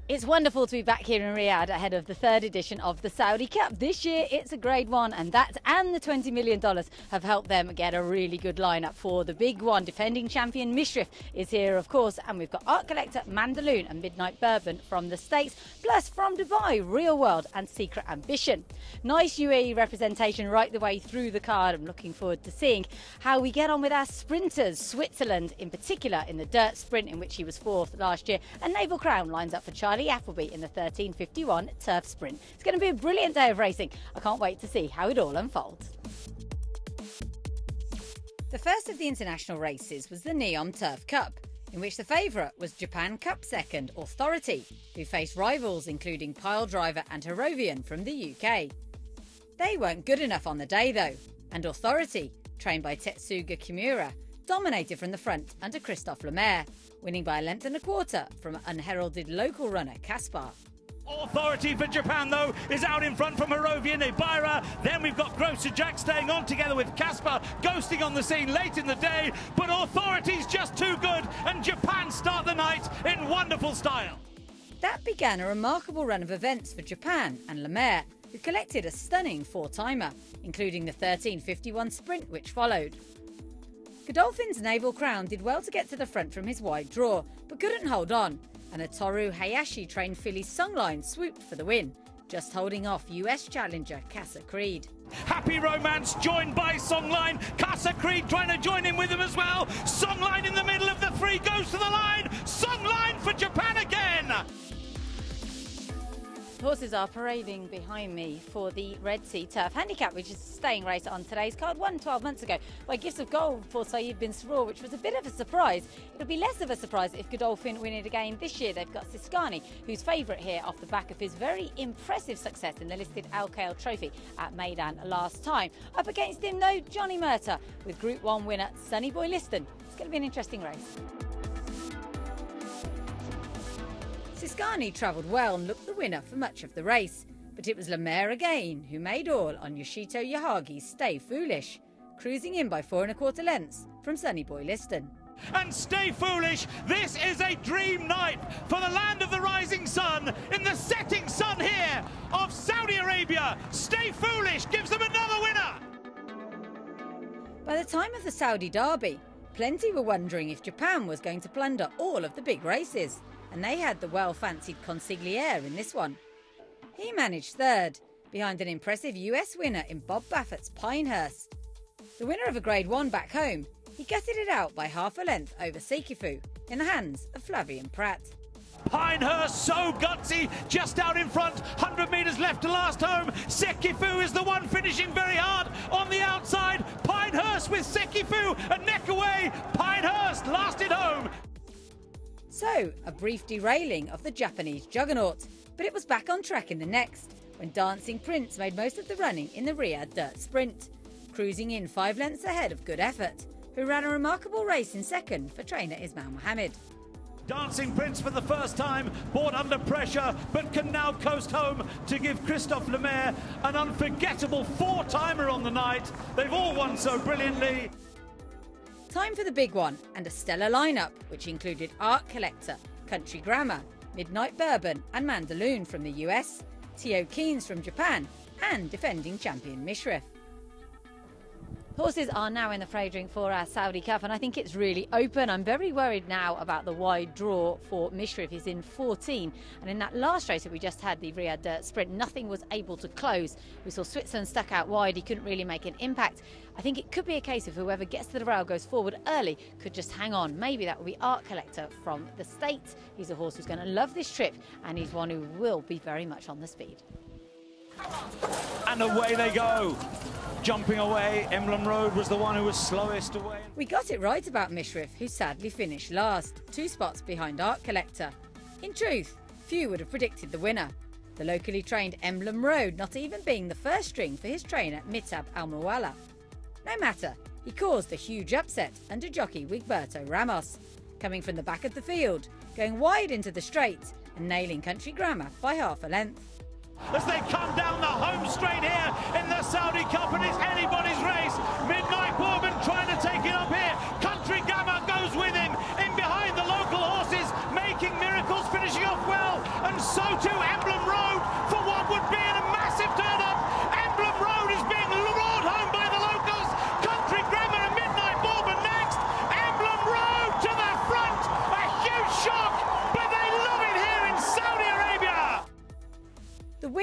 It's wonderful to be back here in Riyadh ahead of the third edition of the Saudi Cup. This year it's a Grade 1, and that and the $20 million have helped them get a really good lineup for the big one. Defending champion Mishrif is here, of course, and we've got art collector Mandaloon and Midnight Bourbon from the States, plus from Dubai, Real World and Secret Ambition. Nice UAE representation right the way through the card. I'm looking forward to seeing how we get on with our sprinters. Switzerland in particular in the dirt sprint, in which he was fourth last year, and Naval Crown lines up for Charlie Appleby in the 13:51 turf sprint. It's going to be a brilliant day of racing. I can't wait to see how it all unfolds. The first of the international races was the Neom Turf Cup, in which the favourite was Japan Cup second Authority, who faced rivals including Piledriver and Harrovian from the UK. They weren't good enough on the day though, and Authority, trained by Tetsuga Kimura, dominated from the front under Christophe Lemaire, winning by a length and a quarter from unheralded local runner Kaspar. Authority for Japan, though, is out in front from Harrovian, Ibaira. Then we've got Grosser Jack staying on together with Kaspar, ghosting on the scene late in the day. But Authority's just too good, and Japan start the night in wonderful style. That began a remarkable run of events for Japan and Lemaire, who collected a stunning four-timer, including the 13:51 sprint which followed. Godolphin's Naval Crown did well to get to the front from his wide draw, but couldn't hold on, and a Toru Hayashi-trained filly Sungline swooped for the win, just holding off US challenger Casa Creed. Happy Romance joined by Songline. Casa Creed trying to join in with him as well. Songline in the middle of the three goes to the line. Songline for Japan again. Horses are parading behind me for the Red Sea Turf Handicap, which is a staying race on today's card. Won 12 months ago by Gifts of Gold for Saeed bin Saror, which was a bit of a surprise. It'll be less of a surprise if Godolphin win it again this year. They've got Siskani, who's favourite here off the back of his very impressive success in the listed Al Khail Trophy at Meydan last time. Up against him, though, Johnny Murtagh with Group 1 winner Sonny Boy Liston. It's going to be an interesting race. Siskani travelled well and looked the winner for much of the race, but it was Lemaire again who made all on Yoshito Yahagi's Stay Foolish, cruising in by 4 1/4 lengths from Sonny Boy Liston. And Stay Foolish, this is a dream night for the land of the rising sun, in the setting sun here of Saudi Arabia. Stay Foolish gives them another winner. By the time of the Saudi Derby, plenty were wondering if Japan was going to plunder all of the big races, and they had the well-fancied Consigliere in this one. He managed third, behind an impressive US winner in Bob Baffert's Pinehurst. The winner of a Grade 1 back home, he gutted it out by half a length over Sekifu in the hands of Flavian Pratt. Pinehurst so gutsy, just out in front, 100 metres left to last home. Sekifu is the one finishing very hard on the outside. Pinehurst with Sekifu a neck away. Pinehurst lasted home. So, a brief derailing of the Japanese juggernaut, but it was back on track in the next, when Dancing Prince made most of the running in the Riyadh Dirt Sprint, cruising in 5 lengths ahead of Good Effort, who ran a remarkable race in second for trainer Ismail Mohammed. Dancing Prince for the first time, brought under pressure, but can now coast home to give Christophe Lemaire an unforgettable four-timer on the night. They've all won so brilliantly. Time for the big one, and a stellar lineup, which included Art Collector, Country Grammar, Midnight Bourbon and Mandaloon from the US, Tio Keynes from Japan, and defending champion Mishrif. Horses are now in the parade ring for our Saudi Cup, and I think it's really open. I'm very worried now about the wide draw for Mishrif. He's in 14, and in that last race that we just had, the Riyadh Dirt Sprint, nothing was able to close. We saw Switzerland stuck out wide. He couldn't really make an impact. I think it could be a case of whoever gets to the rail, goes forward early, could just hang on. Maybe that will be Art Collector from the States. He's a horse who's going to love this trip, and he's one who will be very much on the speed. And away they go. Jumping away, Emblem Road was the one who was slowest away. We got it right about Mishrif, who sadly finished last, 2 spots behind Art Collector. In truth, few would have predicted the winner. The locally trained Emblem Road not even being the first string for his trainer Mitab Al-Muwalla. No matter, he caused a huge upset under jockey Wiggy Ramos, coming from the back of the field, going wide into the straight and nailing Country Grammar by half a length. As they come down the home straight here in the Saudi Cup, and it's anybody's race. Midnight Bourbon trying to take it up here. Country Grammar goes with him in behind the local horses, making miracles, finishing off well. And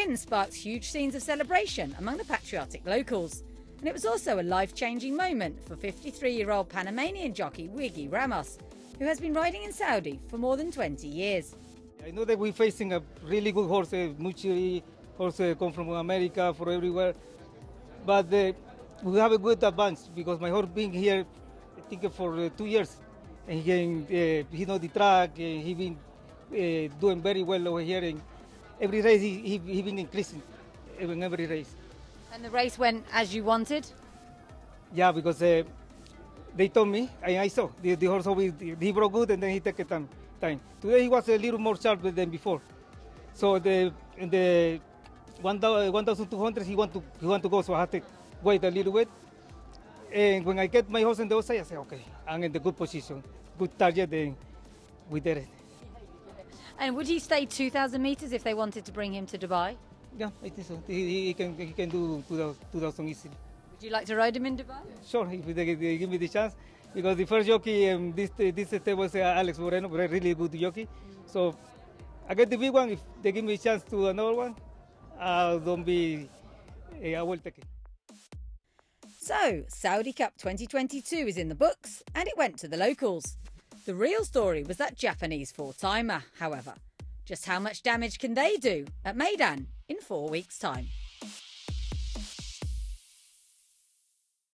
win sparked huge scenes of celebration among the patriotic locals. And it was also a life-changing moment for 53-year-old Panamanian jockey Wiggy Ramos, who has been riding in Saudi for more than 20 years. I know that we're facing a really good horse, Muchiri horse come from America, from everywhere. But we have a good advance because my horse been here, I think, for 2 years. And he knows the track, he been doing very well over here. And every race he been increasing in every race. And the race went as you wanted? Yeah, because they told me, and I saw, the horse always, he broke good and then he took a time. Today he was a little more sharp than before. So in the 1,200 he want to go, so I had to wait a little bit. And when I get my horse on the outside, I say, okay, I'm in the good position, good target, and we did it. And would he stay 2,000 metres if they wanted to bring him to Dubai? Yeah, I think so. He can do 2,000 easily. Would you like to ride him in Dubai? Sure, if they give me the chance. Because the first jockey this step was Alex Moreno, a really good jockey. So I get the big one. If they give me a chance to another one, I will take it. So, Saudi Cup 2022 is in the books and it went to the locals. The real story was that Japanese four-timer, however. Just how much damage can they do at Maidan in 4 weeks' time?